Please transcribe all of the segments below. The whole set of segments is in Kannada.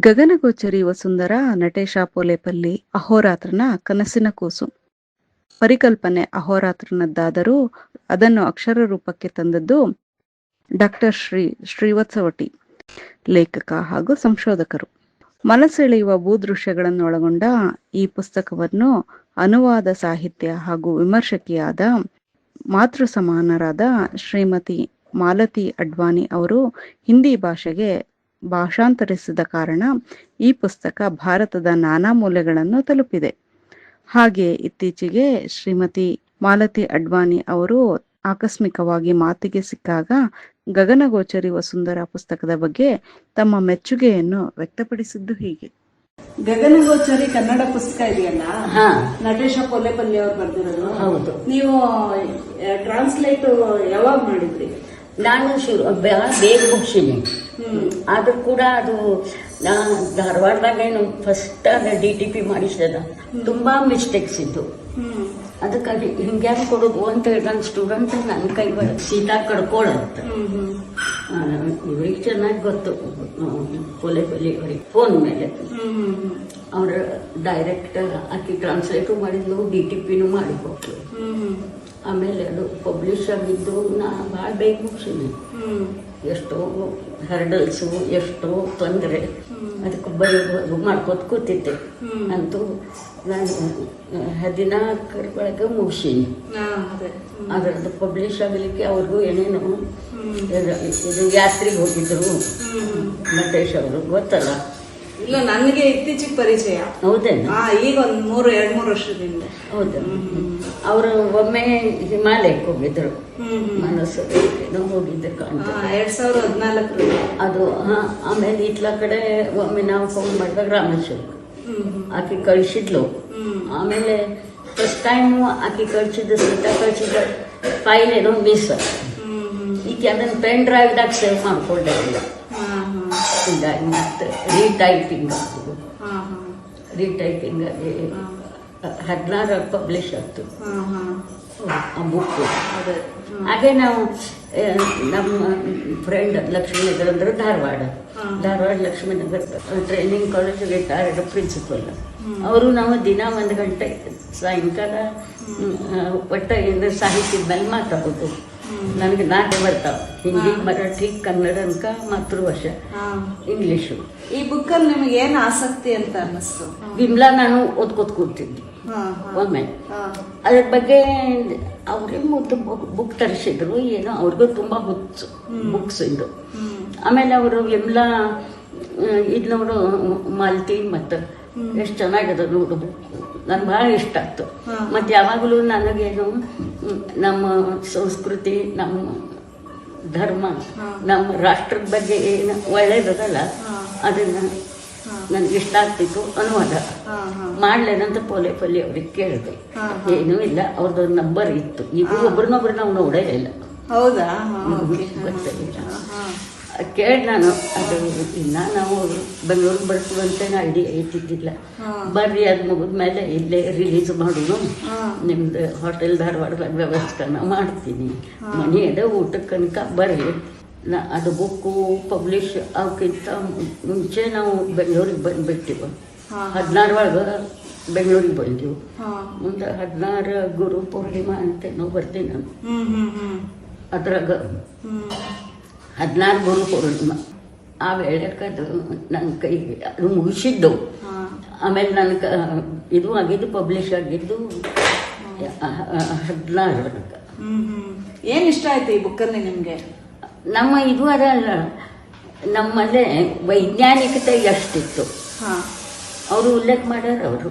ಗಗನಗೋಚರಿ ವಸುಂಧರ ನಟೇಶ ಪೋಲೇಪಲ್ಲಿ ಅಹೋರಾತ್ರನ ಕನಸಿನ ಕೂಸು. ಪರಿಕಲ್ಪನೆ ಅಹೋರಾತ್ರನದ್ದಾದರೂ ಅದನ್ನು ಅಕ್ಷರ ರೂಪಕ್ಕೆ ತಂದದ್ದು ಡಾಕ್ಟರ್ ಶ್ರೀವತ್ಸವಟಿ, ಲೇಖಕ ಹಾಗೂ ಸಂಶೋಧಕರು. ಮನಸೆಳೆಯುವ ಭೂದೃಶ್ಯಗಳನ್ನೊಳಗೊಂಡ ಈ ಪುಸ್ತಕವನ್ನು ಅನುವಾದ ಸಾಹಿತ್ಯ ಹಾಗೂ ವಿಮರ್ಶಕಿಯಾದ ಮಾತೃ ಸಮಾನರಾದ ಶ್ರೀಮತಿ ಮಾಲತಿ ಅಡ್ವಾಣಿ ಅವರು ಹಿಂದಿ ಭಾಷೆಗೆ ಭಾಷಾಂತರಿಸಿದ ಕಾರಣ ಈ ಪುಸ್ತಕ ಭಾರತದ ನಾನಾ ಮೂಲೆಗಳನ್ನು ತಲುಪಿದೆ. ಹಾಗೆ ಇತ್ತೀಚೆಗೆ ಶ್ರೀಮತಿ ಮಾಲತಿ ಅಡ್ವಾಣಿ ಅವರು ಆಕಸ್ಮಿಕವಾಗಿ ಮಾತಿಗೆ ಸಿಕ್ಕಾಗ ಗಗನಗೋಚರಿ ವಸುಂಧರ ಪುಸ್ತಕದ ಬಗ್ಗೆ ತಮ್ಮ ಮೆಚ್ಚುಗೆಯನ್ನು ವ್ಯಕ್ತಪಡಿಸಿದ್ದು ಹೀಗೆ. ಗಗನಗೋಚರಿ ಕನ್ನಡ ಪುಸ್ತಕ ಇದೆಯಲ್ಲ, ನಟೇಶ ಪೋಲೇಪಲ್ಲಿ ಅವರು ಬರ್ದಿರೋದು. ಹೌದು. ನೀವು ಟ್ರಾನ್ಸ್ಲೇಟ್ ಯಾವಾಗ ಮಾಡಿದ್ರಿ? ನಾನು ಬೇಗ ಮುಗಿಸಿನಿ. ಆದ್ರೂ ಕೂಡ ಅದು ಧಾರವಾಡದಾಗ ಏನು ಫಸ್ಟ್ DTP ಮಾಡಿಸಿದ ತುಂಬಾ ಮಿಸ್ಟೇಕ್ಸ್ ಇದ್ದು. ಅದಕ್ಕಾಗಿ ಹಿಂಗ್ಯಾರು ಕೊಡೋದು ಅಂತ ಹೇಳಿ ನನ್ನ ಸ್ಟೂಡೆಂಟ್ ನನ್ನ ಕೈ ಸೀದಾ ಕಡ್ಕೊಳತ್ತ. ಇವ್ರಿಗೆ ಚೆನ್ನಾಗಿ ಗೊತ್ತು, ಪೋಲೇಪಲ್ಲಿ ಅವರಿಗೆ ಫೋನ್ ಮೇಲೆ ಅವ್ರ ಡೈರೆಕ್ಟ್ ಆಕಿ ಟ್ರಾನ್ಸ್ಲೇಟು ಮಾಡಿದ್ಲು, DTPನೂ ಮಾಡಿ ಕೊಟ್ಲು. ಆಮೇಲೆ ಅದು ಪಬ್ಲಿಷ್ ಆಗಿದ್ದು ನಾ ಭಾಳ ಬೇಗ ಮುಗಿಸಿನಿ. ಎಷ್ಟೋ ಹರ್ಡಲ್ಸು, ಎಷ್ಟೋ ತೊಂದರೆ, ಅದಕ್ಕೆ ಬರೋದು ಮಾಡ್ಕೋತ ಕೂತಿದ್ದೆ. ಅಂತೂ ನಾನು 14 ಮುಗಿಸೀನಿ. ಅದರದ್ದು ಪಬ್ಲಿಷ್ ಆಗಲಿಕ್ಕೆ ಅವ್ರಿಗೂ ಏನೇನು ಇದು ಯಾತ್ರೆಗೆ ಹೋಗಿದ್ರು ನಟೇಶ್ ಅವರು, ಗೊತ್ತಲ್ಲ? ಇಲ್ಲ, ನನಗೆ ಇತ್ತೀಚೆಗೆ ಪರಿಚಯ. ಹೌದೇನು? ಈಗ ಒಂದು 2-3 ವರ್ಷದಿಂದ. ಹೌದು. ಅವರು ಒಮ್ಮೆ ಹಿಮಾಲಯಕ್ಕೆ ಹೋಗಿದ್ರು, ಮನಸ್ಸು ಹೋಗಿದ್ರು ಕಾಣ್ತ 2014 ಅದು. ಆಮೇಲೆ ಇತ್ಲ ಕಡೆ ಒಮ್ಮೆ ನಾವು ಫೋನ್ ಮಾಡಿದಾಗ ರಾಮೇಶ್ವರ ಆಕೆ ಕಳಿಸಿದ್ಲು. ಆಮೇಲೆ ಫಸ್ಟ್ ಟೈಮು ಆಕೆ ಕಳಿಸಿದ ಫೈಲ್ ಏನೋ ಮಿಸ್. ಈಗ ಅದನ್ನು ಪೆನ್ ಡ್ರೈವ್ದಾಗ ಸೇವ್ ಮಾಡ್ಕೊಂಡೆ ಇಲ್ಲ. ಹೀಗಾಗಿ ಮತ್ತೆ ರೀಟೈಪಿಂಗ್ ಆಗಿ 16 ಪಬ್ಲಿಷ್ ಆಯ್ತು ಆ ಬುಕ್. ಹಾಗೆ ನಾವು ನಮ್ಮ ಫ್ರೆಂಡ್ ಲಕ್ಷ್ಮೀನಗರ ಅಂದ್ರೆ Dharwad Lakshminagar training college retired principal ಅವರು. ನಾವು ದಿನ 1 ಗಂಟೆ ಸಾಯಂಕಾಲ ಒಟ್ಟ ಏನಾದ್ರು ಸಾಹಿತ್ಯದ ಮೇಲೆ ಮಾತಾಡೋದು. ನನಗೆ 4 ಬರ್ತಾವ: ಹಿಂದಿ, ಮರಾಠಿ, ಕನ್ನಡ, ಮಾತೃಭಾಷೆ, ಇಂಗ್ಲಿಷು. ಈ ಬುಕ್ಕಲ್ಲಿ ನಿಮಗೆ ಏನು ಆಸಕ್ತಿ ಅಂತ ಅನ್ನಿಸ್ತು? ವಿಮ್ಲಾ ನಾನು ಓದ್ಕೋತ ಕೂರ್ತಿದ್ದೆ ಒಮ್ಮೆ. ಅದ್ರ ಬಗ್ಗೆ ಅವ್ರಿಗೆ ಬುಕ್ ತರಿಸಿದ್ರು. ಏನೋ ಅವ್ರಿಗೂ ತುಂಬಾ ಹುಚ್ಚು ಬುಕ್ಸ್ ಇದ್ದು. ಆಮೇಲೆ ಅವರು ವಿಮ್ಲಾ ಇದು ನೋಡು, ಮಾಲ್ತಿ ಮತ್ತು ಎಷ್ಟು ಚೆನ್ನಾಗಿದೆ ನೋಡು ಬುಕ್. ನನ್ಗೆ ಭಾಳ ಇಷ್ಟ ಆಯ್ತು. ಮತ್ತು ಯಾವಾಗಲೂ ನನಗೇನು ನಮ್ಮ ಸಂಸ್ಕೃತಿ, ನಮ್ಮ ಧರ್ಮ, ನಮ್ಮ ರಾಷ್ಟ್ರದ ಬಗ್ಗೆ ಏನು ಒಳ್ಳೇದಲ್ಲ ಅದನ್ನು ನನಗೆ ಇಷ್ಟ ಆಗ್ತಿತ್ತು. ಅನುವಾದ ಮಾಡ್ಲೇನಂತ ಪೋಲೇಪಲ್ಲಿ ಅವ್ರಿಗೆ ಕೇಳಿದೆ. ಏನೂ ಇಲ್ಲ, ಅವ್ರದ್ದೊಂದು ನಂಬರ್ ಇತ್ತು. ಈಗ ಒಬ್ರನ್ನೊಬ್ರು ನಾವು ನೋಡೇ ಇಲ್ಲ. ಹೌದಾ? ಗೊತ್ತಿಲ್ಲ. ಕೇಳಿ ನಾನು ಅದು ಇನ್ನ ನಾವು ಬೆಂಗಳೂರಿಗೆ ಬರ್ತೀವಂತ ಐಡಿಯಾ ಐತಿದ್ದಿಲ್ಲ. ಬರ್ರಿ, ಅದು ಮುಗಿದ್ಮೇಲೆ ಇಲ್ಲೇ ರಿಲೀಸ್ ಮಾಡೋನು, ನಿಮ್ದು ಹೋಟೆಲ್ ಧಾರವಾಡದಾಗ ವ್ಯವಸ್ಥೆನ ಮಾಡ್ತೀನಿ, ಮನೆ ಅದ ಊಟಕ್ಕೆ ಕನಕ ಬರ್ರಿ. ಅದು ಬುಕ್ಕು ಪಬ್ಲಿಷ್ ಅವಕ್ಕಿಂತ ಮುಂಚೆ ನಾವು ಬೆಂಗಳೂರಿಗೆ ಬಂದುಬಿಟ್ಟಿವ. 16 ಒಳಗೆ ಬೆಂಗಳೂರಿಗೆ ಬಂದೆವು. ಮುಂದೆ 16 ಗುರು ಪೂರ್ಣಿಮಾ ಅಂತೇನೋ ಬರ್ತೀನಿ ನಾನು. ಅದ್ರಾಗ 16 ಗುರು ಪೂರ್ಣಿಮಾ ಆ ವೇಳೆಗೆ ಅದು ನನ್ನ ಕೈಗೆ ಅದು ಮುಗಿಸಿದ್ದು. ಆಮೇಲೆ ನನಗೆ ಇದು ಆಗಿದ್ದು, ಪಬ್ಲಿಷ್ ಆಗಿದ್ದು 16. ಏನು ಇಷ್ಟ ಆಯ್ತು ಈ ಬುಕ್ಕಲ್ಲಿ ನಿಮಗೆ? ನಮ್ಮ ಇದು ಅದಲ್ಲ, ನಮ್ಮಲ್ಲೇ ವೈಜ್ಞಾನಿಕತೆ ಎಷ್ಟಿತ್ತು ಅವರು ಉಲ್ಲೇಖ ಮಾಡ್ಯಾರ. ಅವರು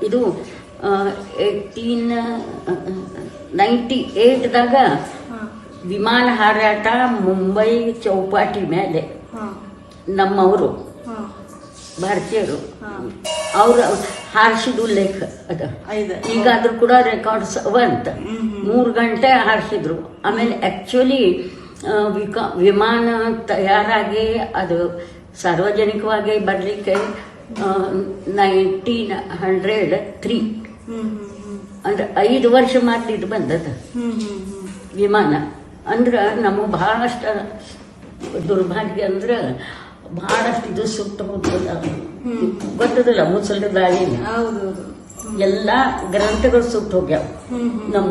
ಇದು 1898ದಾಗ ವಿಮಾನ ಹಾರಾಟ ಮುಂಬೈ ಚೌಪಾಟಿ ಮೇಲೆ ನಮ್ಮವರು ಭಾರತೀಯರು ಅವರು ಹಾರಿಸಿದ ಉಲ್ಲೇಖ ಅದ. ಈಗಾದ್ರೂ ಕೂಡ ರೆಕಾರ್ಡ್ಸ್ ಅವಂತ 3 ಗಂಟೆ ಹಾರಿಸಿದ್ರು. ಆಮೇಲೆ ಆ್ಯಕ್ಚುಲಿ ವಿಮಾನ ತಯಾರಾಗಿ ಅದು ಸಾರ್ವಜನಿಕವಾಗಿ ಬರಲಿಕ್ಕೆ 1903 ಅಂದ್ರೆ 5 ವರ್ಷ ಮಾತ್ರ ಬಂದದ ವಿಮಾನ. ಅಂದ್ರೆ ನಮಗೆ ಬಹಳಷ್ಟು ದುರ್ಭಾಗ್ಯ ಅಂದ್ರೆ ಬಹಳಷ್ಟು ಇದು ಸುಟ್ಟು ಹೋಗ್ತದ. ಗೊತ್ತದಲ್ಲ ಮುಸಲ್ದ ದಾಳಿನ ಹೌದೌದು. ಎಲ್ಲ ಗ್ರಂಥಗಳು ಸುಟ್ಟು ಹೋಗ್ಯಾವ. ನಮ್ಮ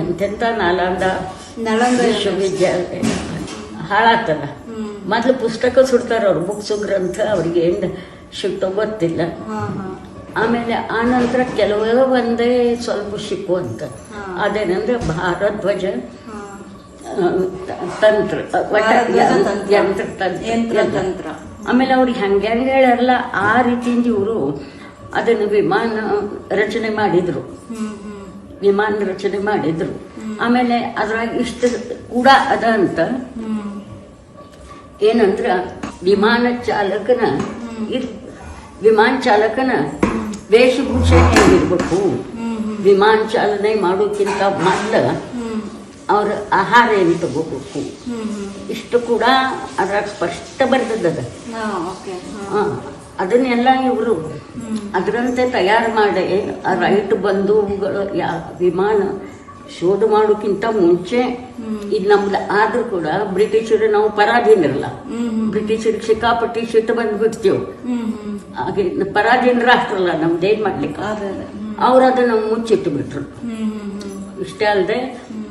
ಎಂತೆಂತ ನಾಲಂದ ವಿಶ್ವವಿದ್ಯಾಲಯ ಹಾಳಾಗ್ತದ. ಮೊದ್ಲು ಪುಸ್ತಕ ಸುಡ್ತಾರ ಅವ್ರು, ಬುಕ್ಸು ಗ್ರಂಥ ಅವ್ರಿಗೆ ಏನು ಸಿಕ್ತೋ ಗೊತ್ತಿಲ್ಲ. ಆಮೇಲೆ ಆ ನಂತರ ಕೆಲವೇ ಒಂದೇ ಸ್ವಲ್ಪ ಸಿಕ್ಕುವಂತ ಅದೇನಂದ್ರೆ ಭಾರದ್ವಾಜ ತಂತ್ರ, ಯಂತ್ರ. ಆಮೇಲೆ ಅವ್ರಿಗೆ ಹಂಗೆ ಹೇಳಲ್ಲ, ಆ ರೀತಿಯಿಂದ ಇವರು ಅದನ್ನು ವಿಮಾನ ರಚನೆ ಮಾಡಿದ್ರು. ಆಮೇಲೆ ಅದ್ರಾಗ ಇಷ್ಟು ಕೂಡ ಅದ ಅಂತ ಏನಂದ್ರ ವಿಮಾನ ಚಾಲಕನ ವೇಷಭೂಷೆ ಹೇಗಿರ್ಬೇಕು, ವಿಮಾನ ಚಾಲನೆ ಮಾಡೋಕ್ಕಿಂತ ಮೊದಲ ಅವ್ರ ಆಹಾರ ಏನು ತಗೋಬೇಕು, ಇಷ್ಟು ಕೂಡ ಅದ್ರಾಗ ಸ್ಪಷ್ಟ ಬರ್ತದ. ಅದನ್ನೆಲ್ಲ ಇವರು ಅದರಂತೆ ತಯಾರು ಮಾಡಿ ರೈಟ್ ಬಂಧುಗಳು ವಿಮಾನ ಶೋಧ ಮಾಡೋಕ್ಕಿಂತ ಮುಂಚೆ ಇದು ನಮ್ದು ಆದ್ರೂ ಕೂಡ ಬ್ರಿಟಿಷರು ನಾವು ಪರಾಧೀನರಲ್ಲ, ಬ್ರಿಟಿಷರಿಗೆ ಸಿಕ್ಕಾಪಟ್ಟಿ ಸಿಟ್ಟು ಬಂದ್ಬಿಡ್ತೀವಿ. ಹಾಗೆ ಪರಾಧೀನ ರಾಷ್ಟ್ರಲ್ಲ, ನಮ್ದೇನ್ ಮಾಡ್ಲಿಕ್ಕೆ. ಅವ್ರು ಅದನ್ನ ಮುಚ್ಚಿಟ್ಟು ಬಿಟ್ರು. ಇಷ್ಟೇ ಅಲ್ಲದೆ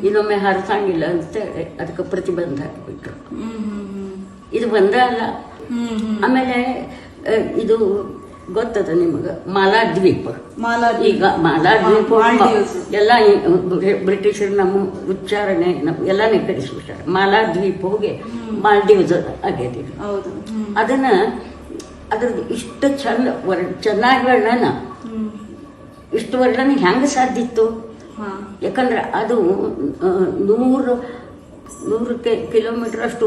ಇನ್ನೊಮ್ಮೆ ಹರಸಂಗಿಲ್ಲ ಅಂತ ಅದಕ್ಕೆ ಪ್ರತಿಬಂಧ ಹಾಕಿಬಿಟ್ರು. ಇದು ಬಂದ ಅಲ್ಲ. ಆಮೇಲೆ ಇದು ಗೊತ್ತದ ನಿಮಗ ಮಾಲಾದ್ವೀಪ. ಈಗ ಮಾಲಾದ್ವೀಪ ಎಲ್ಲ ಬ್ರಿಟಿಷರು ನಮ್ಮ ಉಚ್ಚಾರಣೆ ಎಲ್ಲಾನೇ ಕಲಿಸ್ಬಿಟ್ಟಾರೆ. ಮಾಲಾದ್ವೀಪ ಹೋಗಿ ಮಾಲ್ಡೀವ್ಸ್ ಆಗ್ಯದ. ಅದನ್ನ ಅದ್ರದ್ದು ಇಷ್ಟು ಚೆನ್ನಾಗಿ ವರ್ಣನ, ಇಷ್ಟು ವರ್ಣನ ಹೆಂಗ ಸಾಧ್ಯ ಇತ್ತು? ಯಾಕಂದ್ರೆ ಅದು 100 ಕಿಲೋಮೀಟರ್ ಅಷ್ಟು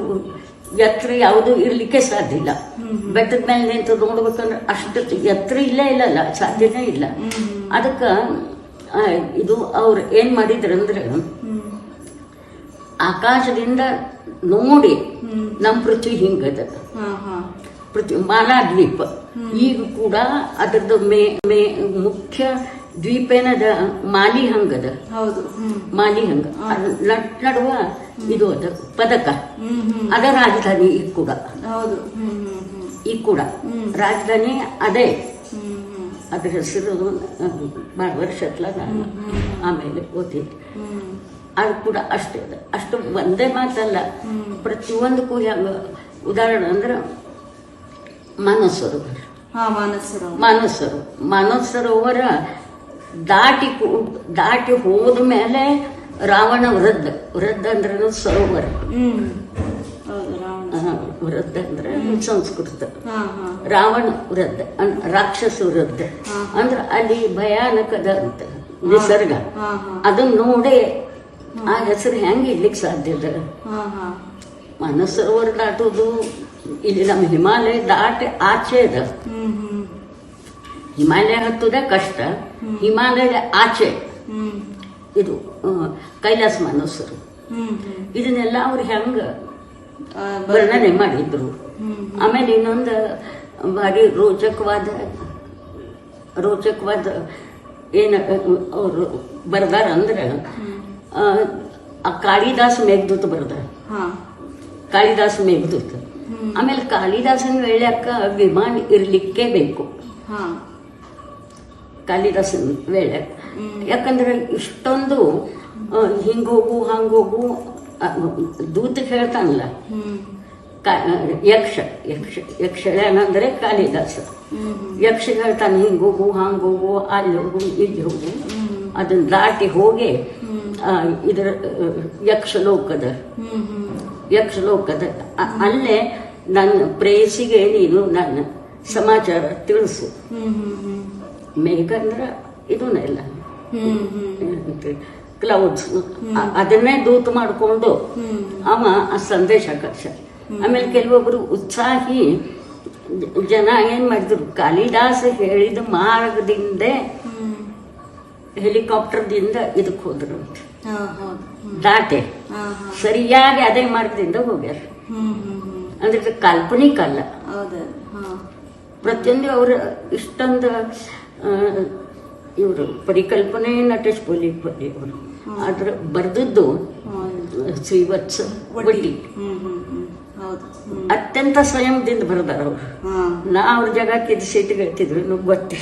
ಎತ್ತರ ಯಾವುದು ಇರ್ಲಿಕ್ಕೆ ಸಾಧ್ಯ ಇಲ್ಲ. ಬೆಟ್ಟದ ಮೇಲೆ ನಿಂತು ನೋಡ್ಬೇಕಂದ್ರೆ ಅಷ್ಟು ಎತ್ತರ ಇಲ್ಲಲ್ಲ, ಸಾಧ್ಯನೇ ಇಲ್ಲ. ಅದಕ್ಕ ಇದು ಅವ್ರು ಏನ್ ಮಾಡಿದ್ರಂದ್ರೆ ಆಕಾಶದಿಂದ ನೋಡಿ ನಮ್ಮ ಪೃಥ್ವಿ ಹಿಂಗದ, ಪೃಥ್ವಿ ಮಾಲಾದ್ವೀಪ. ಈಗ ಕೂಡ ಅದ್ರದ್ದು ಮುಖ್ಯ ದ್ವೀಪ ಏನದ ಮಾಲಿ ಹಂಗದ. ಮಾಲಿ ಹಂಗ ನಡುವ ಇದು ಅದ ಪದಕ, ಅದ ರಾಜಧಾನಿ. ಈಗ ಕೂಡ ರಾಜಧಾನಿ ಅದೇ. ಅದ್ರ ಹೆಸರು ಭಾಳ ವರ್ಷ ನಾನು ಆಮೇಲೆ ಓದಿದ್ದೆ. ಅದು ಕೂಡ ಅಷ್ಟೇ ಅದ. ಅಷ್ಟು ಒಂದೇ ಮಾತಲ್ಲ, ಪ್ರತಿಯೊಂದಕ್ಕೂ ಹೆಂಗ ಉದಾಹರಣೆ ಅಂದ್ರೆ ಮಾನಸ ಸರೋವರ ದಾಟಿ ಹೋದ ಮೇಲೆ ರಾವಣ ವೃದ್ಧ ಅಂದ್ರೆ ಸರೋವರ. ವೃದ್ಧ ಅಂದ್ರೆ ಸಂಸ್ಕೃತ. ರಾವಣ ವೃದ್ಧ ರಾಕ್ಷಸ ವೃದ್ಧ ಅಂದ್ರೆ ಅಲ್ಲಿ ಭಯಾನಕದ ಅಂತ ನಿಸರ್ಗ. ಅದನ್ನ ನೋಡಿ ಆ ಹೆಸರು ಹೆಂಗೆ ಇಡ್ಲಿಕ್ಕೆ ಸಾಧ್ಯದ? ಮಾನಸ ಸರೋವರ ದಾಟೋದು ಇಲ್ಲಿ ನಮ್ಮ ಹಿಮಾಲಯ ದಾಟಿ ಆಚೆ ಅದ. ಹಿಮಾಲಯ ಹತ್ತುದೇ ಕಷ್ಟ, ಹಿಮಾಲಯದ ಆಚೆ ಇದು ಕೈಲಾಸ ಮಾನಸರು. ಇದನ್ನೆಲ್ಲ ಅವ್ರು ಹೆಂಗ ವರ್ಣನೆ ಮಾಡಿದ್ರು. ಆಮೇಲೆ ಇನ್ನೊಂದು ಭಾರಿ ರೋಚಕವಾದ ಏನ ಅವರು ಬರ್ದಾರ ಅಂದ್ರೆ ಆ ಕಾಳಿದಾಸ ಮೇಘದೂತ ಬರ್ದಾರ. ಕಾಳಿದಾಸ ಮೇಘದೂತ. ಆಮೇಲೆ ಕಾಳಿದಾಸನ ವೇಳ್ಯಾಕ ವಿಮಾನ ಇರ್ಲಿಕ್ಕೆ ಬೇಕು. ಕಾಳಿದಾಸನ ವೇಳೆ ಯಾಕಂದ್ರೆ ಇಷ್ಟೊಂದು ಹಿಂಗೋಗು ಹಂಗೋಗು ದೂತ ಹೇಳ್ತಾನಲ್ಲ. ಯಕ್ಷಗಾನ ಅಂದ್ರೆ ಕಾಳಿದಾಸ. ಯಕ್ಷ ಹೇಳ್ತಾನೆ ಹಿಂಗೋಗು ಹಂಗೋಗು ಅಲ್ಲಿ ಹೋಗು ಇಲ್ಲಿ ಹೋಗು. ಅದನ್ನ ದಾಟಿ ಹೋಗಿ ಇದರ ಯಕ್ಷಲೋಕದ ಅಲ್ಲೇ ನನ್ನ ಪ್ರೇಯಸಿಗೆ ನೀನು ನನ್ನ ಸಮಾಚಾರ ತಿಳಿಸು. ಮೇಘ ಅಂದ್ರ ಇದನ್ನೆಲ್ಲ ಕ್ಲೌಡ್ಸ್, ಅದನ್ನೇ ದೂತ ಮಾಡಿಕೊಂಡು ಅವ ಆ ಸಂದೇಶ ಕಳ್ಸ. ಆಮೇಲೆ ಕೆಲವೊಬ್ರು ಉತ್ಸಾಹಿ ಜನ ಏನ್ ಮಾಡಿದ್ರು, ಕಾಳಿದಾಸ ಹೇಳಿದ ಮಾರ್ಗದಿಂದ ಹೆಲಿಕಾಪ್ಟರ್ದಿಂದ ಇದಕ್ಕೆ ಹೋದ್ರು, ದಾಟೆ ಸರಿಯಾಗಿ ಅದೇ ಮಾರ್ಗದಿಂದ ಹೋಗ್ಯಾರ. ಅಂದ್ರೆ ಕಾಲ್ಪನಿಕ ಅಲ್ಲ, ಪ್ರತಿಯೊಂದು ಅವ್ರ ಇಷ್ಟೊಂದು ಇವರು ಪರಿಕಲ್ಪನೆ ನಟೇಶ್ ಪೋಲಿಪಲ್ಲಿ ಅವರು ಅದ್ರ ಬರ್ದದ್ದು ಶ್ರೀವತ್ಸ ವಡ್ಡಿ. ಹೌದು. ಅತ್ಯಂತ ಸಂಯಮದಿಂದ ಬರ್ದಾರ ಅವ್ರು. ನಾ ಅವ್ರ ಜಾಗಕ್ಕೆ ಇದು ಸಿಟ್ಟಿಗೆ ಹೇಳ್ತಿದ್ರು ನಿಮ್ಗೆ ಗೊತ್ತೇ.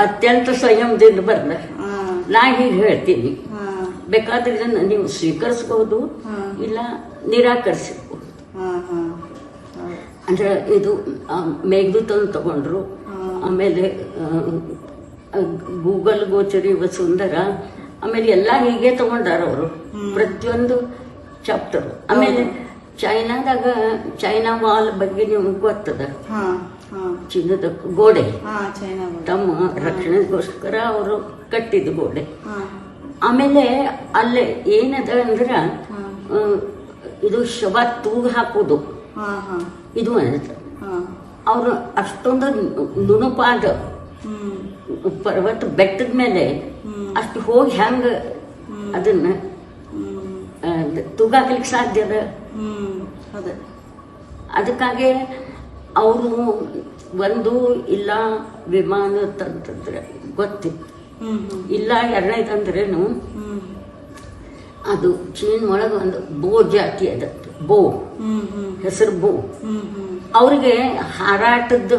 ಅತ್ಯಂತ ಸಂಯಮದಿಂದ ಬರ್ದಾರ. ನಾ ಹೀಗೆ ಹೇಳ್ತೀನಿ, ಬೇಕಾದ್ರೆ ಇದನ್ನ ನೀವು ಸ್ವೀಕರಿಸ್ಬೋದು, ಇಲ್ಲ ನಿರಾಕರಿಸಬಹುದು. ಅಂದ್ರೆ ಇದು ಮೇಘದೂತನ್ನು ತಗೊಂಡ್ರು, ಆಮೇಲೆ ಗೂಗಲ್ ಗೋಚರಿ ವಸುಂಧರ, ಆಮೇಲೆ ಎಲ್ಲ ಹೀಗೆ ತಗೊಂಡಾರ ಅವರು ಪ್ರತಿಯೊಂದು ಚಾಪ್ಟರ್. ಆಮೇಲೆ ಚೈನಾದಾಗ ಚೈನಾ ವಾಲ್ ಬಗ್ಗೆ ನಿಮ್ಗೆ ಗೊತ್ತದ, ಚೀನದ ಗೋಡೆ ತಮ್ಮ ರಕ್ಷಣೆಗೋಸ್ಕರ ಅವರು ಕಟ್ಟಿದ ಗೋಡೆ. ಆಮೇಲೆ ಅಲ್ಲೇ ಏನದ ಅಂದ್ರ ಇದು ಶವ ತೂಗು ಹಾಕುದು, ಇದು ಅಂತ ಅವರು ಅಷ್ಟೊಂದು ನುಣುಪಾದ ಪರ್ವತ ಬೆಟ್ಟದ ಮೇಲೆ ಅಷ್ಟು ಹೋಗಿ ಹೆಂಗ ಅದನ್ನ ತೂಗಾಕ್ಲಿಕ್ಕೆ ಸಾಧ್ಯ ಅದ. ಅದಕ್ಕಾಗಿ ಅವರು ಒಂದು ಇಲ್ಲ ವಿಮಾನ ತಂತಂದ್ರೆ ಗೊತ್ತಿತ್ತು, ಇಲ್ಲ ಎರಡನೇದಂದ್ರೇನು ಅದು ಚೀನ್ ಒಳಗೆ ಒಂದು ಬೋ ಜಾತಿ ಅದ, ಬೋ ಹೆಸರು ಬೋ. ಅವ್ರಿಗೆ ಹಾರಾಟದ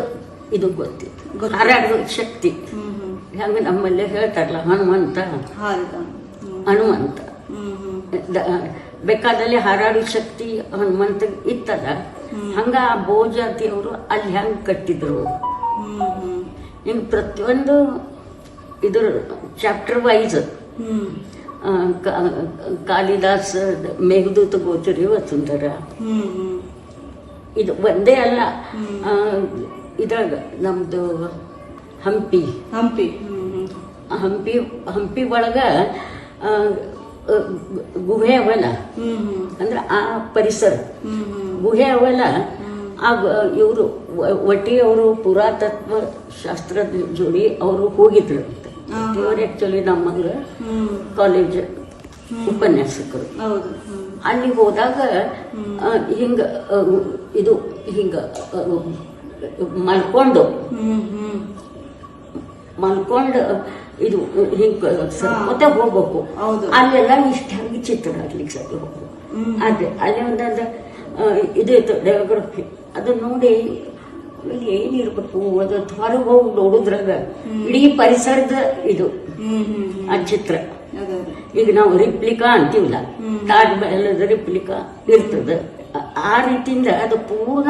ಇದು ಗೊತ್ತಿತ್ತು, ಹಾರಾಟದ ಶಕ್ತಿ. ಹಂಗ ನಮ್ಮಲ್ಲೇ ಹೇಳ್ತಾರಲ್ಲ ಹನುಮಂತ ಹನುಮಂತ, ಬೇಕಾದಲ್ಲಿ ಹಾರಾಡೋ ಶಕ್ತಿ ಹನುಮಂತ ಇತ್ತದ. ಹಂಗ ಆ ಬೋ ಜಾತಿಯವರು ಅಲ್ಲಿ ಹೆಂಗ್ ಕಟ್ಟಿದ್ರು. ಹಿಂಗ ಪ್ರತಿಯೊಂದು ಇದ್ರ ಚಾಪ್ಟರ್ ವೈಸ್ ಕಾಳಿದಾಸ ಮೇಘದೂತ ಗೋಚರಿ ವಸುಂಧರ, ಇದು ಒಂದೇ ಅಲ್ಲ. ಇದ್ರಾಗ ನಮ್ದು ಹಂಪಿ ಹಂಪಿ ಹಂಪಿ ಹಂಪಿ ಒಳಗ ಗುಹೆ ಅವಲ್ಲ, ಅಂದ್ರೆ ಆ ಪರಿಸರ ಗುಹೆ ಅವಲ್ಲ. ಆ ಇವರು ಒಟ್ಟಿಯವರು ಪುರಾತತ್ವ ಶಾಸ್ತ್ರದ ಜೋಡಿ ಅವರು ಹೋಗಿದ್ರು. ಇವರು ಆಕ್ಚುಲಿ ನಮ್ಮಂಗ ಕಾಲೇಜ್ ಉಪನ್ಯಾಸಕರು. ಅಲ್ಲಿ ಹೋದಾಗ ಹಿಂಗ ಇದು ಹಿಂಗ ಮಲ್ಕೊಂಡು ಇದು ಹಿಂಗ ಮತ್ತೆ ಹೋಗ್ಬೇಕು. ಅಲ್ಲೆಲ್ಲ ಇಷ್ಟ ಹಂಗೆ ಚಿತ್ರ ಹಾಕ್ಲಿಕ್ಕೆ ಸಾಧ್ಯ ಹೋಗ್ಬೇಕು. ಅದೇ ಅಲ್ಲಿ ಒಂದಾದ ಇದು ಇತ್ತು ಡೆಮೋಗ್ರಫಿ. ಅದನ್ನ ನೋಡಿ ಏನಿರ್ಬೇಕು, ಅದು ಹೊರಗೆ ಹೋಗಿ ನೋಡುದ್ರಾಗ ಇಡೀ ಪರಿಸರದ ಇದು ಆ ಚಿತ್ರ. ಈಗ ನಾವು ರಿಪ್ಲಿಕಾ ಅಂತೀವಲ್ಲ, ತಾಜ್ ಮಹಲದ ರಿಪ್ಲಿಕಾ ಇರ್ತದ, ಆ ರೀತಿಯಿಂದ ಅದು ಪೂರ್ಣ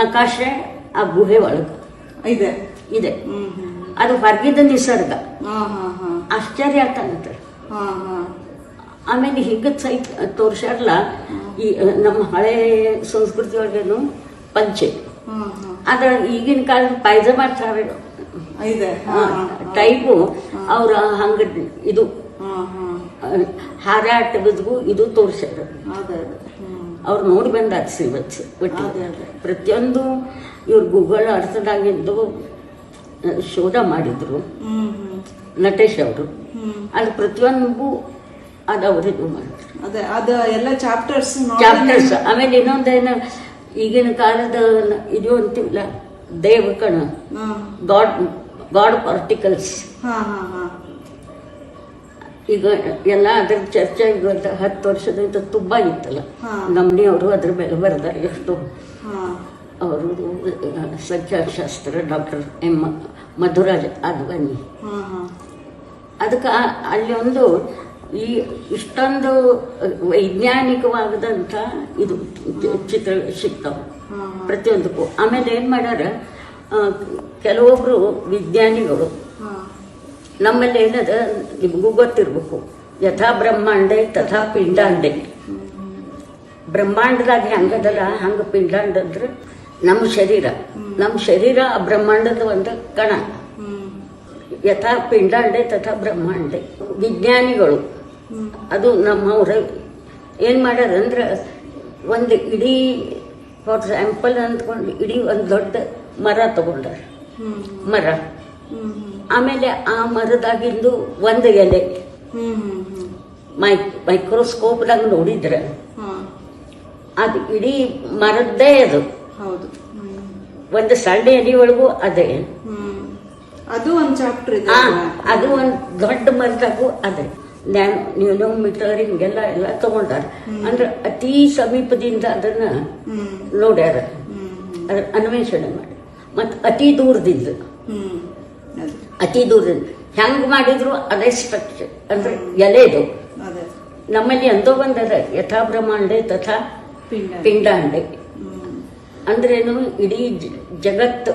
ನಕಾಶೆ ಆ ಗುಹೆ ಒಳಗ ಇದೆ. ಅದು ಹೊರಗಿದ್ದ ನಿಸರ್ಗ ಆಶ್ಚರ್ಯ ಆತ. ಆಮೇಲೆ ಹಿಂಗದ್ ಸೈಟ್ ತೋರ್ಸಾರಲ್ಲ, ಈ ನಮ್ಮ ಹಳೆ ಸಂಸ್ಕೃತಿ ಒಳಗೇನು ಪಂಚೆ, ಅದ್ರ ಈಗಿನ ಕಾಲದ ಪೈಜಾಮ ಟೈಪು ಅವ್ರ ಹಂಗ ಇದು ಹಾರಾಟದಗೂ ಇದು ತೋರ್ಸ್ಯಾರ. ಅವ್ರು ನೋಡಿ ಬಂದಾರ ಶ್ರೀವತ್ಸ ಒಟ್ಟು ಪ್ರತಿಯೊಂದು. ಇವ್ರು ಗೂಗಲ್ ಅರ್ಥದಾಗಿದ್ದು ಶೋಧ ಮಾಡಿದ್ರು ನಟೇಶ್ ಅವರು. ಅಲ್ಲಿ ಪ್ರತಿಯೊಂದು ಅದು ಅವರಿಗೂ ಮಾಡಿದ್ರು ಎಲ್ಲ ಚಾಪ್ಟರ್ಸ್. ಆಮೇಲೆ ಇನ್ನೊಂದೇನು ಈಗಿನ ಕಾಲದ ಇದು ಅಂತೀವಲ್ಲ, ದೇವಕಣ, ಗಾಡ್ ಪಾರ್ಟಿಕಲ್ಸ್. ಈಗ ಎಲ್ಲ ಅದ್ರ ಚರ್ಚೆ ಈಗ 10 ವರ್ಷದಿಂದ ತುಂಬಾ ಇತ್ತಲ್ಲ. ನಮ್ಮನೆ ಅವರು ಅದ್ರ ಮೇಲೆ ಬರ್ದಾರೆ ಎಷ್ಟು. ಅವರು ಸಂಖ್ಯಾಶಾಸ್ತ್ರ ಡಾಕ್ಟರ್ ಎಂ ಮಧುರಾಜ ಅದ್ವಾನಿ. ಅದಕ್ಕೆ ಅಲ್ಲಿ ಒಂದು ಈ ಇಷ್ಟೊಂದು ವೈಜ್ಞಾನಿಕವಾದಂಥ ಇದು ಚಿತ್ರ ಸಿಗ್ತಾವೆ ಪ್ರತಿಯೊಂದಕ್ಕೂ. ಆಮೇಲೆ ಏನು ಮಾಡ್ಯಾರ, ಕೆಲವೊಬ್ರು ವಿಜ್ಞಾನಿಗಳು ನಮ್ಮಲ್ಲಿ ಏನದ ನಿಮಗೂ ಗೊತ್ತಿರ್ಬೇಕು, ಯಥಾ ಬ್ರಹ್ಮಾಂಡೆ ತಥಾ ಪಿಂಡಾಂಡೆ. ಬ್ರಹ್ಮಾಂಡದಾಗ ಹೆಂಗದಲ್ಲ ಹಂಗ ಪಿಂಡಾಂಡ ಅಂದ್ರೆ ನಮ್ಮ ಶರೀರ ಆ ಬ್ರಹ್ಮಾಂಡದ ಒಂದು ಕಣ. ಯಥಾ ಪಿಂಡಾಂಡೆ ತಥಾ ಬ್ರಹ್ಮಾಂಡೆ. ವಿಜ್ಞಾನಿಗಳು ಅದು ನಮ್ಮವ್ರ ಏನು ಮಾಡ್ಯಾರಂದ್ರೆ ಒಂದು ಇಡೀ ಫಾರ್ ಎಕ್ಸಾಂಪಲ್ ಅಂದ್ಕೊಂಡು ಇಡೀ ಒಂದು ದೊಡ್ಡ ಮರ ತಗೊಂಡಾರ. ಮರ ಆಮೇಲೆ ಆ ಮರದಾಗಿಂದು ಒಂದು ಎಲೆ ಮೈಕ್ರೋಸ್ಕೋಪ್ದಾಗ ನೋಡಿದ್ರೆ ಅದು ಇಡೀ ಮರದ್ದೇ ಅದು. ಒಂದು ಸಣ್ಣ ಎಲೆ ಒಳಗೂ ಅದೇ. ಅದು ಒಂದು ಚಾಪ್ಟರ್ ಇದೆ. ಅದು ಒಂದು ದೊಡ್ಡ ಮರದಾಗೂ ಅದೇ. ನ್ಯೂನೋಮೀಟರ್ ಹಿಂಗೆಲ್ಲ ಎಲ್ಲ ತಗೊಂಡಾರ. ಅಂದ್ರೆ ಅತಿ ಸಮೀಪದಿಂದ ಅದನ್ನ ನೋಡ್ಯಾರ, ಅದ್ರ ಅನ್ವೇಷಣೆ ಮಾಡಿ. ಮತ್ತು ಅತಿ ದೂರದಿಂದ ಹೆಂಗ್ ಮಾಡಿದ್ರು ಅದೇ ಸ್ಟ್ರಕ್ಚರ್, ಅಂದ್ರೆ ಎಲೆದು. ನಮ್ಮಲ್ಲಿ ಎಂದೋ ಬಂದದ ಯಥಾ ಬ್ರಹ್ಮಾಂಡೆ ತಥಾ ಪಿಂಡಾಂಡೆ ಅಂದ್ರೇನು, ಇಡೀ ಜಗತ್ತು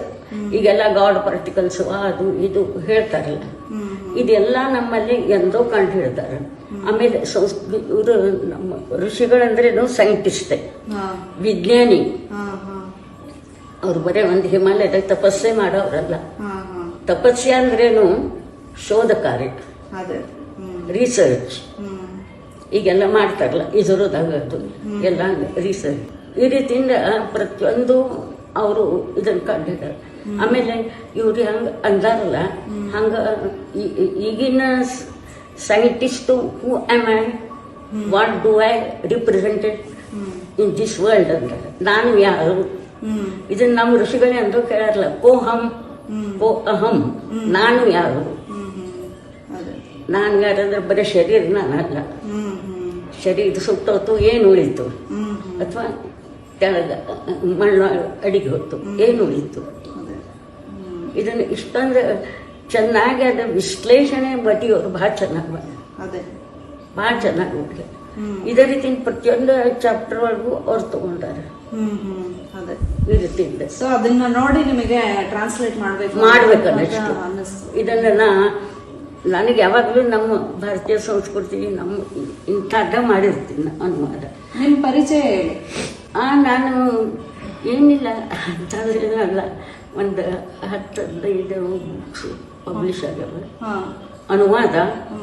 ಈಗೆಲ್ಲ ಗಾಡ್ ಪಾರ್ಟಿಕಲ್ಸ್ ಅದು ಇದು ಹೇಳ್ತಾರಲ್ಲ, ಇದೆಲ್ಲ ನಮ್ಮಲ್ಲಿ ಎಂದೋ ಕಂಡು ಹಿಡ್ದಾರ. ಆಮೇಲೆ ಇವರು ನಮ್ಮ ಋಷಿಗಳಂದ್ರೇನು ಸೈಂಟಿಸ್ಟೇ, ವಿಜ್ಞಾನಿ. ಅವ್ರು ಬರೇ ಒಂದು ಹಿಮಾಲಯದ ತಪಸ್ಸೆ ಮಾಡೋರಲ್ಲ. ತಪಸ್ಸೆ ಅಂದ್ರೇನು ಶೋಧ ಕಾರ್ಯ, ರಿಸರ್ಚ್. ಈಗೆಲ್ಲ ಮಾಡ್ತಾರಲ್ಲ ಇಸ್ರೋದಾಗ ಅದು ಎಲ್ಲ ರಿಸರ್ಚ್. ಈ ರೀತಿಯಿಂದ ಪ್ರತಿಯೊಂದು ಅವರು ಇದನ್ನ ಕಂಡಿದ್ದಾರೆ. ಆಮೇಲೆ ಇವ್ರು ಹಂಗ ಅಂದಾರಲ್ಲ, ಹಂಗ ಈಗಿನ scientist who am I, what do I represented in this world ಅಂತ, ನಾನು ಯಾರು. ಇದನ್ನ ನಮ್ಮ ಋಷಿಗಳೇ ಅಂದ್ರೂ ಕೇಳಾರಲ್ಲ, ಕೋಹಂ ಕೋ ಅಹಂ, ನಾನು ಯಾರು. ನಾನು ಯಾರಂದ್ರೆ ಬರೀ ಶರೀರ ನಾನಲ್ಲ. ಶರೀರ ಸುಟ್ಟೋತು ಏನು ಉಳಿತು, ಅಥವಾ ಕೆಳಗ ಮಣ್ಣು ಅಡಿಗೆ ಹೊತ್ತು ಏನು ಉಳಿತು. ಇದನ್ನು ಇಷ್ಟೊಂದು ಚೆನ್ನಾಗಿ ಅದ ವಿಶ್ಲೇಷಣೆ ಬಟಿಯವರು ಭಾಳ ಚೆನ್ನಾಗಿ ಭಾಳ ಚೆನ್ನಾಗಿ ಮಾಡಿ. ಇದೇ ರೀತಿ ಪ್ರತಿಯೊಂದು ಚಾಪ್ಟರ್ ಒಳಗೂ ಅವ್ರು ತಗೊಂಡಾರೆ. ಈ ರೀತಿ ಇದೆ. ಸೊ ಅದನ್ನ ನೋಡಿ ನಿಮಗೆ ಟ್ರಾನ್ಸ್ಲೇಟ್ ಮಾಡ್ಬೇಕನ್ನಷ್ಟು. ಇದನ್ನ ನನಗೆ ಯಾವಾಗಲೂ ನಮ್ಮ ಭಾರತೀಯ ಸಂಸ್ಕೃತಿ ನಮ್ಮ ಇಂಥದ್ದ ಮಾಡಿರ್ತೀನಿ ಅನುವಾದ. ನಿಮ್ಮ ಪರಿಚಯ ಹೇಳಿ. ನಾನು ಏನಿಲ್ಲ ಅಂತಂದ್ರೇನಲ್ಲ, ಒಂದು 10-15 ಬುಕ್ಸ್ ಪಬ್ಲಿಷ್ ಆಗ್ಯಾವ. ಅನುವಾದ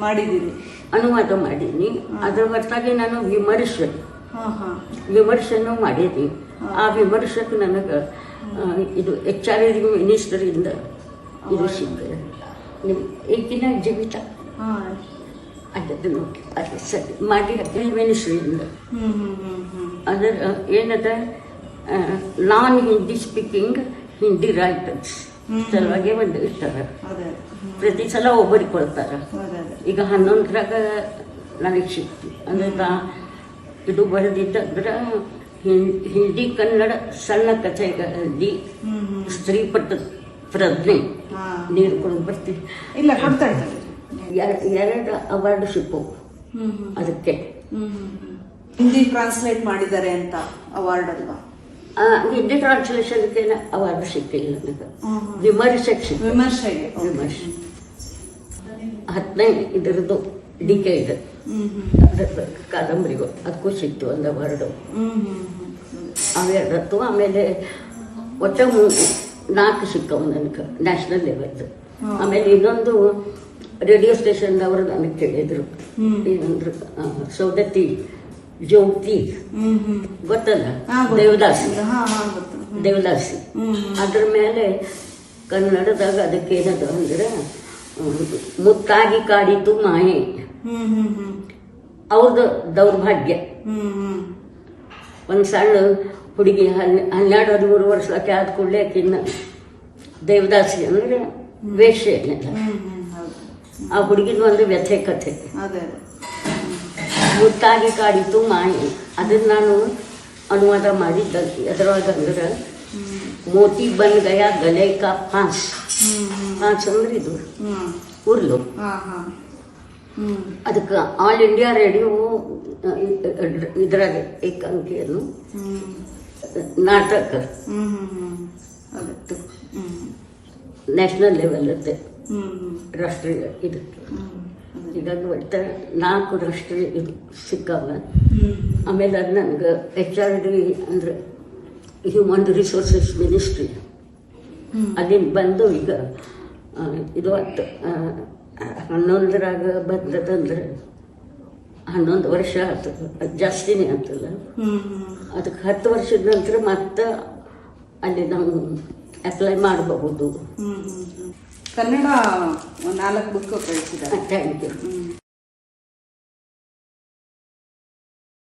ಮಾಡೀನಿ. ಅದ್ರ ಹೊರತಾಗಿ ನಾನು ವಿಮರ್ಶೆನೂ ಮಾಡೀನಿ. ಆ ವಿಮರ್ಶಕ್ಕೆ ನನಗೆ ಇದು HR ಮಿನಿಸ್ಟರಿಂದ ಇದು ಸಿಗ್ತದೆ. ಈಗಿನ ಜೀವಿತ ಅದನ್ನು ನೋಡಿ ಅದು ಸರಿ ಮಾಡಿ ಮಿನಿಸ್ಟ್ರಿಯಿಂದ. ಅದರ ಏನದ ನಾನ್ ಹಿಂದಿ ಸ್ಪೀಕಿಂಗ್ ಹಿಂದಿ ರೈಟರ್ಸ್ ಸಲುವಾಗಿ ಒಂದು ಇರ್ತಾರೆ. ಪ್ರತಿ ಸಲ ಒಬ್ಬರಿಗೆ ಕೊಡ್ತಾರೆ. ಈಗ 11ರಾಗ ನನಗೆ ಸಿಕ್ತು. ಅಂದ್ರೆ ಇದು ಬರೆದಿದ್ದಂದ್ರೆ ಹಿಂದಿ ಕನ್ನಡ ಸಣ್ಣ ಕಥೆಗಳಲ್ಲಿ ಸ್ತ್ರೀ ಪಟ್ಟ ಪ್ರಜ್ಞೆ ನೀರು ಕೊಡು ಬರ್ತೀವಿ. ಇಲ್ಲ ಕೊಡ್ತಾ ಇದ್ದಾರೆ. 2 ಅವಾರ್ಡ್ ಸಿಕ್ಕು ಅದಕ್ಕೆ. ಹಿಂದಿ ಟ್ರಾನ್ಸ್ಲೇಟ್ ಮಾಡಿದ್ದಾರೆ ಅಂತ ಅವಾರ್ಡ್ ಅಲ್ವಾ? ಹಿಂದಿ ಟ್ರಾನ್ಸ್ಲೇಷನ್ಗೆ ಅವಾರ್ಡ್ ಸಿಕ್ಕಿಲ್ಲ ನನಗೆ. ವಿಮರ್ಶೆಗೆ 10ನೇ ಇದರದ್ದು ಡಿಕೆ ಇದೆ ಕಾದಂಬರಿಗಳು, ಅದಕ್ಕೂ ಸಿಕ್ತು ಒಂದು ಅವಾರ್ಡು. ಅವೆರಡತ್ತು. ಆಮೇಲೆ ಒಟ್ಟ 4 ಸಿಕ್ಕವು ನನಗೆ ನ್ಯಾಷನಲ್ ಲೆವೆಲ್ದು. ಆಮೇಲೆ ಇನ್ನೊಂದು ರೇಡಿಯೋ ಸ್ಟೇಷನ್ದವರು ನನಗೆ ಕೇಳಿದ್ರು, ಏನಂದ್ರು, ಸೌದತ್ತಿ ಜ್ಯೋತಿ ಗೊತ್ತಲ್ಲ, ದೇವದಾಸಿ. ಅದ್ರ ಮೇಲೆ ಕನ್ನಡದಾಗ ಅದಕ್ಕೆ ಏನದು ಅಂದ್ರೆ ಮುತ್ತಾಗಿ ಕಾಡಿತು ಮಾಯೆ. ಅವ್ರದ್ದು ದೌರ್ಭಾಗ್ಯ. ಒಂದು ಸಣ್ಣ ಹುಡುಗಿ 12-13 ವರ್ಷಕ್ಕೆ ಆದ ಕೂಡಲೇ ಆಕಿನ್ನ ದೇವದಾಸಿ ಅಂದ್ರೆ ವೇಶ್ಯೆ. ಆ ಹುಡುಗಿನ ಒಂದು ವ್ಯಥೆ ಕಥೆ ಮುತ್ತಾಗಿ ಕಾಡಿತು ಮಾಯೆ. ಅದನ್ನ ನಾನು ಅನುವಾದ ಮಾಡಿದ್ದ. ಎದರೊಳಗಂದ್ರೆ ಮೋತಿ ಬನ್ ಗಯಾ ಗಲೆ ಕಾ ಫಾನ್ಸ್ ಅಂದ್ರೆ ಇದು ಉರ್ಲು. ಅದಕ್ಕೆ ಆಲ್ ಇಂಡಿಯಾ ರೇಡಿಯೋ ಇದ್ರಾಗ ಏಕಾಂಕಿಯನ್ನು ನಾಟಕ ನ್ಯಾಷನಲ್ ಲೆವೆಲ್ ಇರುತ್ತೆ, ರಾಷ್ಟ್ರೀಯ ಇದಕ್ಕೆ. ಹೀಗಾಗಿ ಒಟ್ಟು 4 ರಾಷ್ಟ್ರೀಯ ಇದು ಸಿಕ್ಕಾವ. ಆಮೇಲೆ ಅದು ನನಗೆ HRD ಅಂದ್ರೆ ಹ್ಯೂಮನ್ ರಿಸೋರ್ಸಸ್ ಮಿನಿಸ್ಟ್ರಿ ಅಲ್ಲಿಂದ ಬಂದು ಈಗ ಇದು 11ರಾಗ ಬಂದದಂದ್ರೆ 11 ವರ್ಷ ಆಯ್ತು. ಅದು ಜಾಸ್ತಿನೇ ಆಗ್ತಲ್ಲ. ಅದಕ್ಕೆ 10 ವರ್ಷದ ನಂತರ ಮತ್ತೆ ಅಲ್ಲಿ ನಾವು ಅಪ್ಲೈ ಮಾಡಬಹುದು. ಕನ್ನಡ 4 ಬುಕ್ ಕಳಿಸಿದ್ದಾರೆ. Thank you.